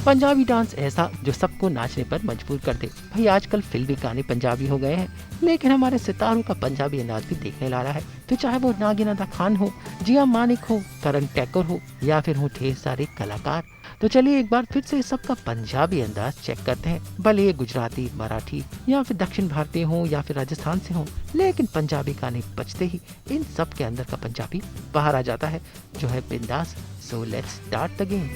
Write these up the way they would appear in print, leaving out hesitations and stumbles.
Punjabi dance ऐसा जो सबको नाचने पर मजबूर कर दे। भाई आजकल फिल्मी गाने पंजाबी हो गए हैं, लेकिन हमारे सितारों का पंजाबी अंदाज भी देखने ला रहा है। तो चाहे वो नागिन अदा खान हो, जिया मानिक हो, करण टैकर हो या फिर हो ढेर सारे कलाकार। तो चलिए एक बार फिर से सबका पंजाबी अंदाज चेक करते हैं। भले ये गुजराती, मराठी या फिर दक्षिण भारतीय हो या फिर राजस्थान से हो, लेकिन पंजाबी गाने बजते ही इन सब के अंदर का पंजाबी बाहर आ जाता है, जो है बिंदास। So let's start the game.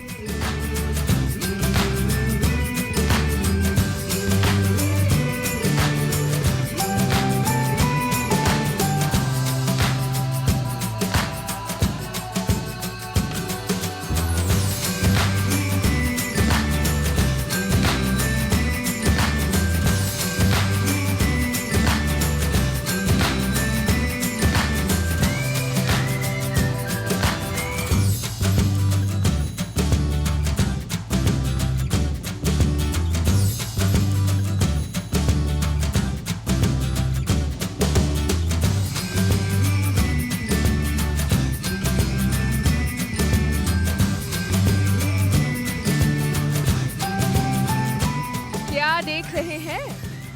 देख रहे हैं,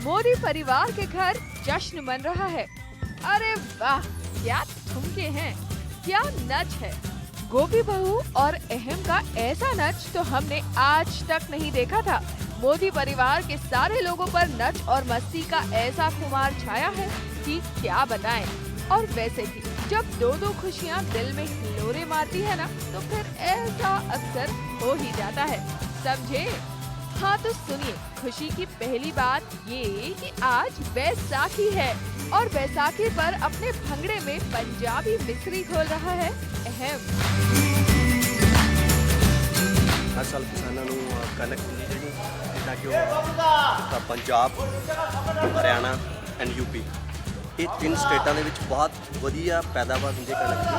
मोदी परिवार के घर जश्न मन रहा है। अरे वाह, क्या ठुमके हैं, क्या नच है। गोपी बहू और अहम का ऐसा नच तो हमने आज तक नहीं देखा था। मोदी परिवार के सारे लोगों पर नच और मस्ती का ऐसा खुमार छाया है कि क्या बताएं। और वैसे भी जब दो दो खुशियां दिल में हिलोरे मारती है ना, तो फिर ऐसा अक्सर हो ही जाता है, समझे। हाँ तो सुनिए, खुशी की पहली बात ये कि आज बैसाखी है और बैसाखी पर अपने भंगड़े में पंजाबी मिसरी घोल रहा है अहम। हर साल किसानों ਨੂੰ ਕਣਕ ਮਿਲਦੀ ਜਿਹੜੀ ਜਿੱਦਾਂ ਕਿ ਉਹ ਪੰਜਾਬ, ਹਰਿਆਣਾ ਐਂਡ ਯੂਪੀ, ਇਹ ਤਿੰਨ ਸਟੇਟਾਂ ਦੇ ਵਿੱਚ ਬਹੁਤ ਵਧੀਆ ਪੈਦਾਵਾਰ ਹੁੰਦੀ ਹੈ ਕਣਕ ਦੀ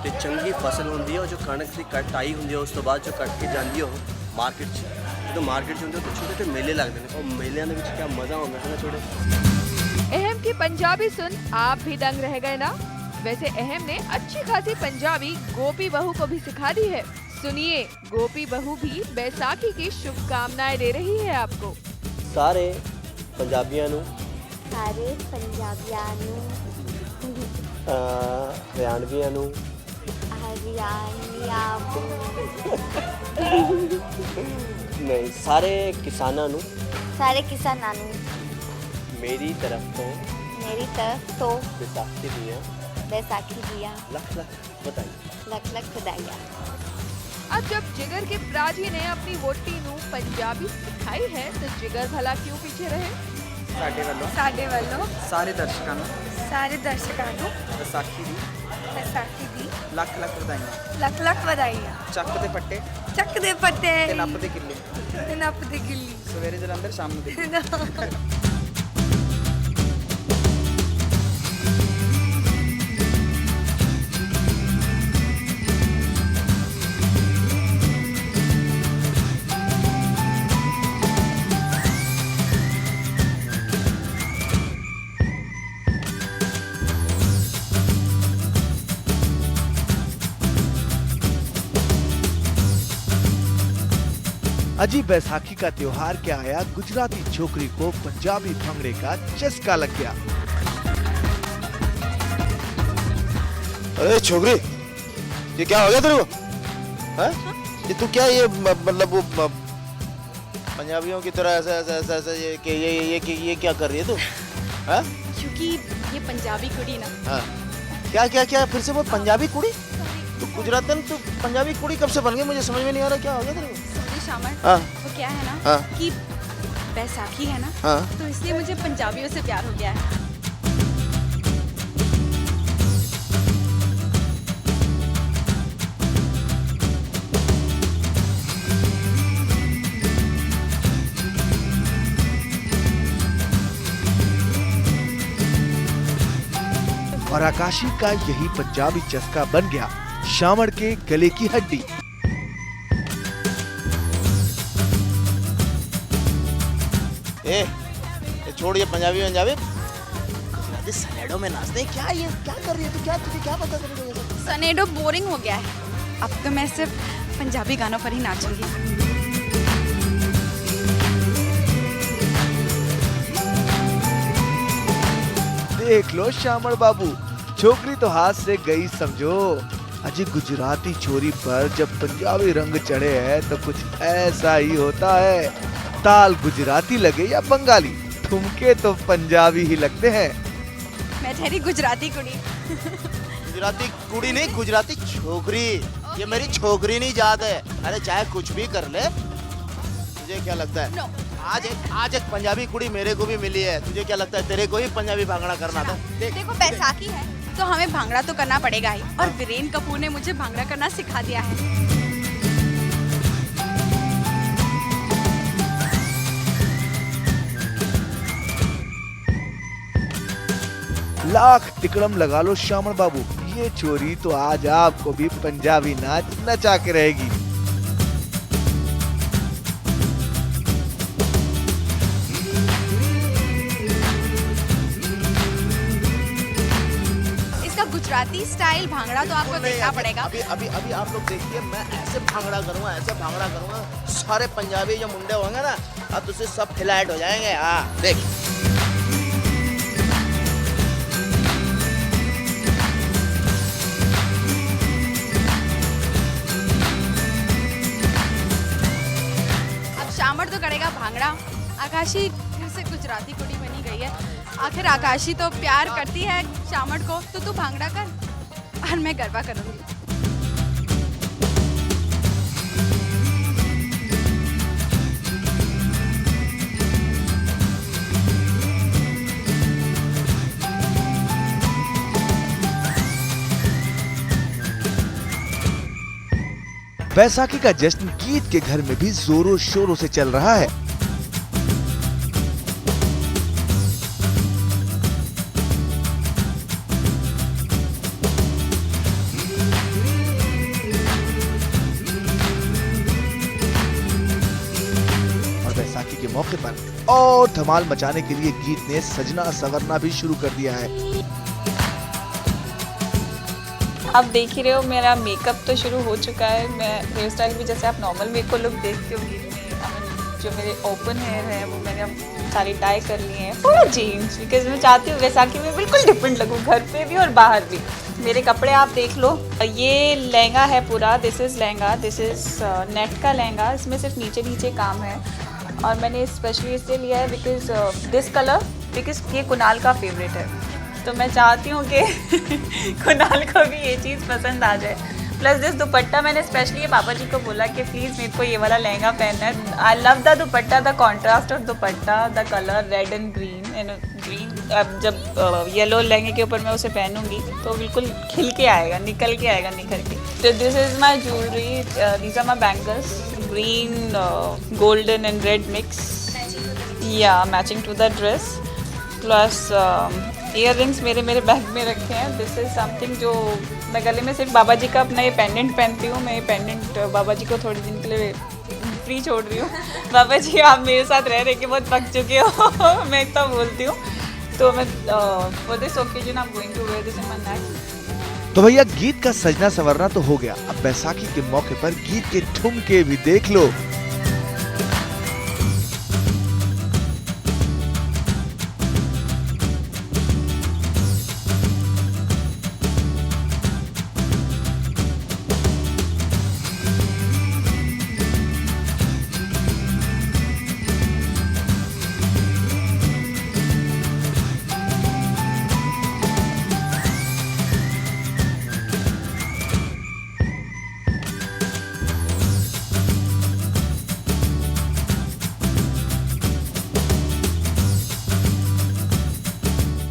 ਤੇ ਚੰਗੀ ਫਸਲ ਹੁੰਦੀ ਹੈ। ਉਹ ਜੋ ਕਣਕ ਦੀ ਕਟਾਈ ਹੁੰਦੀ ਹੈ ਉਸ ਤੋਂ ਬਾਅਦ ਜੋ ਕੱਟ ਕੇ ਜਾਂਦੀ ਹੈ ਉਹ ਮਾਰਕੀਟ 'ਚ, ਜਦੋਂ ਮਾਰਕੀਟ 'ਚ ਹੁੰਦੀ ਹੈ ਤਾਂ ਛੋਟੇ ਛੋਟੇ ਮੇਲੇ ਲੱਗਦੇ ਨੇ। ਉਹ ਮੇਲਿਆਂ ਦੇ ਵਿੱਚ ਕੀ ਮਜ਼ਾ ਆਉਂਦਾ ਹੈ ਨਾ ਛੋਟੇ। अहम की पंजाबी सुन आप भी दंग रह गए ना। वैसे अहम ने अच्छी खासी पंजाबी गोपी बहू को भी सिखा दी है। सुनिए, गोपी बहू भी बैसाखी की शुभकामनाएं दे रही है आपको। ਸਾਰੇ ਪੰਜਾਬੀਆਂ ਨੂੰ, ਸਾਰੇ ਪੰਜਾਬੀਆਂ ਨੂੰ, ਹਰਿਆਣਵੀਆਂ ਨੂੰ, ਹਰਿਆਣਵੀਆਂ ਨਹੀਂ ਸਾਰੇ ਕਿਸਾਨਾਂ ਨੂੰ ਸਾਰੇ ਕਿਸਾਨਾਂ ਨੂੰ ਮੇਰੀ ਤਰਫ ਤੋਂ ਮੇਰੀ ਤਰਫ ਤੋਂ ਵਿਸਾਖੀ ਦੀਆਂ बैसाखी ਦੀਆਂ ਲੱਖ ਲੱਖ ਵਧਾਈ। ਲੱਖ ਲੱਖ ਵਧਾਈਆਂ। अब जब जिगर के प्राजी ने अपनी वोटी नू पंजाबी सिखाई है तो जिगर भला क्यों पीछे रहे। ਸਾਡੇ ਵੱਲੋਂ साडे वालों ਸਾਰੇ ਦਰਸ਼ਕਾਂ ਨੂੰ सारे दर्शकों को ਵਿਸਾਖੀ ਦੀ बैसाखी दी ਲੱਖ ਲੱਖ ਵਧਾਈਆਂ। लख लख ਵਧਾਈਆਂ। ਚੱਕ ਦੇ ਪੱਟੇ ਚੱਕ ਦੇ ਪੱਟੇ ਤੇ ਨੱਪ ਦੇ ਕਿੱਲੇ, ਤੇ ਨੱਪ ਦੇ ਗਿੱਲੀ। ਸਵੇਰੇ ਜਲੰਧਰ ਸ਼ਾਮ ਨੂੰ ਦਿੱਲੀ। अजीब बैसाखी का त्योहार क्या आया, गुजराती छोकरी को पंजाबी भंगड़े का चस्का लग गया। अरे छोकरी, ये क्या हो गया तेरे को? हाँ? ये तू क्या ये मतलब वो पंजाबियों की तरह ऐसा ऐसा ऐसा ऐसा ये क्या कर रही है तू? हाँ? क्योंकि ये पंजाबी कुड़ी ना। हाँ। क्या क्या क्या फिर से वो पंजाबी कुड़ी? तू गुजरातन, तू पंजाबी कुड़ी कब से बन गई? मुझे समझ में नहीं आ रहा क्या हो गया तेरे को? शामर, हाँ। वो क्या है ना हाँ। कि बैसाखी है ना, हाँ। तो इसलिए मुझे पंजाबियों से प्यार हो गया है। और आकाशी का यही पंजाबी चस्का बन गया शामड़ के गले की हड्डी। ये छोड़ ये पंजाबी सनेडो में नाचते क्या? ये क्या कर रही है तू? क्या तुझे क्या पता तेरे को ये सब? सनेडो बोरिंग हो गया है, अब तो मैं सिर्फ पंजाबी गानों पर ही नाचूंगी। देख लो श्यामल बाबू, छोकरी तो हाथ से गई समझो। अजी गुजराती छोरी पर जब पंजाबी रंग चढ़े है तो कुछ ऐसा ही होता है। ताल गुजराती लगे या बंगाली, ठुमके तो पंजाबी ही लगते हैं। मैं ठहरी गुजराती कुड़ी। गुजराती कुड़ी नहीं, गुजराती छोकरी। ये मेरी छोकरी नहीं जात है। अरे चाहे कुछ भी कर ले, तुझे क्या लगता है? No. आज एक पंजाबी कुड़ी मेरे को भी मिली है। तुझे क्या लगता है तेरे को ही पंजाबी भांगड़ा करना था? देखो बैसाखी है तो हमें भांगड़ा तो करना पड़ेगा ही, और वीरेन कपूर ने मुझे भांगड़ा करना सिखा दिया है। लाख तिकड़म लगा लो श्यामल बाबू, ये छोरी तो आज आपको भी पंजाबी नाच नचा के रहेगी। इसका गुजराती स्टाइल भांगड़ा तो आपको देखना पड़ेगा। अभी अभी अभी आप लोग देखिए, मैं ऐसे भांगड़ा करूंगा, ऐसे भांगड़ा करूंगा, सारे पंजाबी जो मुंडे होंगे ना, अब तुझसे सब फ्लैट हो जाएंगे। हाँ देख। शामर तो करेगा भांगड़ा। आकाशी फिर से गुजराती कुड़ी बनी गई है। आखिर आकाशी तो प्यार करती है शामर को, तो तू भांगड़ा कर और मैं गरबा करूंगी। बैसाखी का जश्न गीत के घर में भी जोरों शोरों से चल रहा है। और बैसाखी के मौके पर और धमाल मचाने के लिए गीत ने सजना संवरना भी शुरू कर दिया है। आप देख ही रहे हो, मेरा मेकअप तो शुरू हो चुका है। मैं हेयर स्टाइल भी जैसे आप नॉर्मल मेक को लुक देखते हो गीत में, जो मेरे ओपन हेयर है वो मैंने अब सारी टाई कर लिए हैं, पूरा चेंज, बिकॉज मैं चाहती हूँ बैसाखी में बिल्कुल डिफरेंट लगूँ, घर पे भी और बाहर भी। मेरे कपड़े आप देख लो, ये लहंगा है पूरा, this is lehenga, this is net का लहंगा, इसमें सिर्फ नीचे नीचे काम है। और मैंने स्पेशली इसलिए लिया है बिकॉज दिस कलर, बिकॉज ये कुणाल का फेवरेट है, तो मैं चाहती हूँ कि कुणाल को भी ये चीज़ पसंद आ जाए। प्लस दिस दुपट्टा मैंने स्पेशली ये पापा जी को बोला कि प्लीज़ मेरे को ये वाला लहंगा पहनना है। I love the dupatta, the contrast of dupatta, the colour red and green and green. अब जब येलो लहंगे के ऊपर मैं उसे पहनूंगी तो बिल्कुल खिल के आएगा, निकल के आएगा, निखर के। तो this is my jewellery, these are my bangles, green golden and red mix, या matching to the dress. Plus earrings मेरे बैग में रखे हैं। दिस इज़ समथिंग जो मैं गले में सिर्फ बाबा जी का अपना ये पेंडेंट पहनती हूँ। मैं ये पेंडेंट बाबा जी को थोड़े दिन के लिए फ्री छोड़ रही हूँ। बाबा जी आप मेरे साथ रह के बहुत पक चुके हो मैं इतना बोलती हूँ, तो मैं for this occasion I am going to wear this in my neck. तो भैया गीत का सजना संवरना तो हो गया, अब बैसाखी के मौके पर गीत के ठुमके भी देख लो।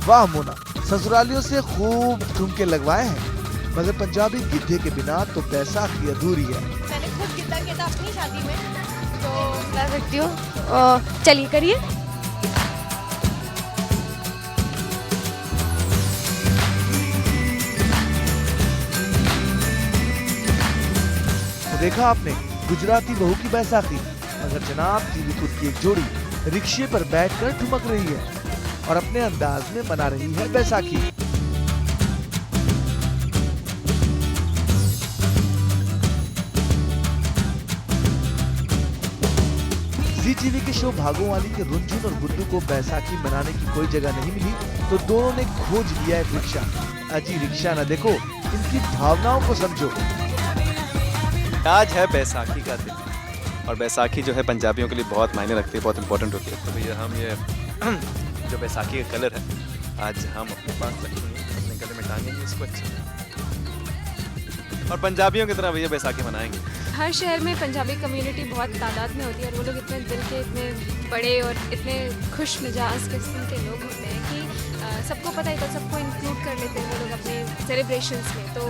वाह मोना, ससुरालियों से खूब ठुमके लगवाए हैं, मगर पंजाबी गिद्धे के बिना तो बैसाखी अधूरी है। मैंने खुद गिद्धा किया था अपनी शादी में, तो कर सकती हूँ। चलिए करिए। तो देखा आपने गुजराती बहू की बैसाखी, मगर जनाब जी भी खुद की एक जोड़ी रिक्शे पर बैठकर ठुमक रही है और अपने अंदाज में मना रही है बैसाखी। जी टीवी के शो भागोवाली के रुंझुन और गुड्डू को बैसाखी मनाने की कोई जगह नहीं मिली तो दोनों ने खोज लिया एक रिक्शा। अजी रिक्शा न देखो, इनकी भावनाओं को समझो। आज है बैसाखी का दिन और बैसाखी जो है पंजाबियों के लिए बहुत मायने रखती है, बहुत इंपॉर्टेंट होती है। तो भैया हम ये जो बैसाखी का कलर है आज हम अपने पास रखेंगे, अपने गले में टांगेंगे इसको अच्छे से और पंजाबियों की तरह भैया बैसाखी मनाएंगे। हर शहर में पंजाबी कम्युनिटी बहुत तादाद में होती है और वो लोग इतने दिल के, इतने बड़े और इतने खुश मिजाज किस्म के लोग होते हैं कि सबको पता है, तो सबको इंक्लूड कर लेते हैं वो लोग अपने सेलिब्रेशंस में। तो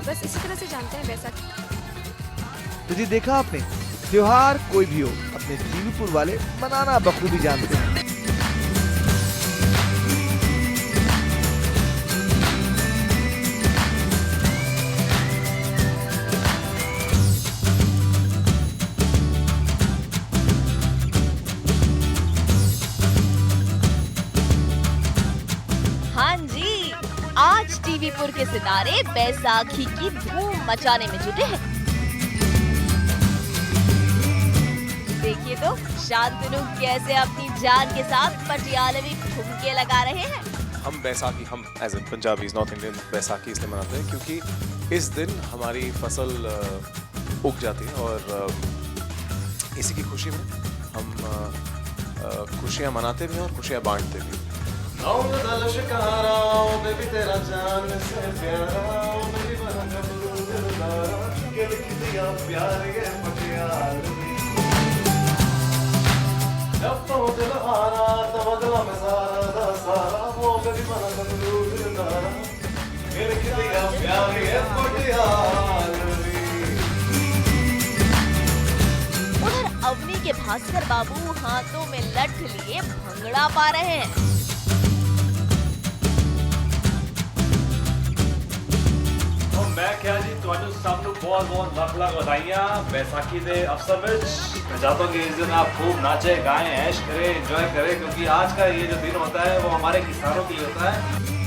बस इसी तरह से जानते हैं बैसाखी। तो जी देखा आपने, त्योहार कोई भी हो अपने टीवीपुर वाले मनाना बखूबी जानते हैं। हाँ जी, आज टीवीपुर के सितारे बैसाखी की धूम मचाने में जुटे हैं। देखिए तो शांतनु कैसे अपनी जान के साथ पटियालवी ठुमके लगा रहे हैं। हम बैसाखी, हम as a Punjabis north Indian Baisakhi इसलिए मनाते हैं क्योंकि इस दिन हमारी फसल उग जाती है और इसी की खुशी में हम खुशियाँ मनाते भी हैं और खुशियाँ बांटते भी। उधर अवनी के भास्कर बाबू हाथों में लठ लिए भंगड़ा पा रहे हैं। मैं क्या जी ਤੁਹਾਨੂੰ ਸਭ ਨੂੰ बहुत ਲੱਖ ਵਧਾਈਆਂ बैसाखी के अवसर में। मैं चाहता हूँ कि इस दिन आप खूब नाचे गाएं, ऐश करें, एंजॉय करें क्योंकि आज का ये जो दिन होता है वो हमारे किसानों के लिए होता है।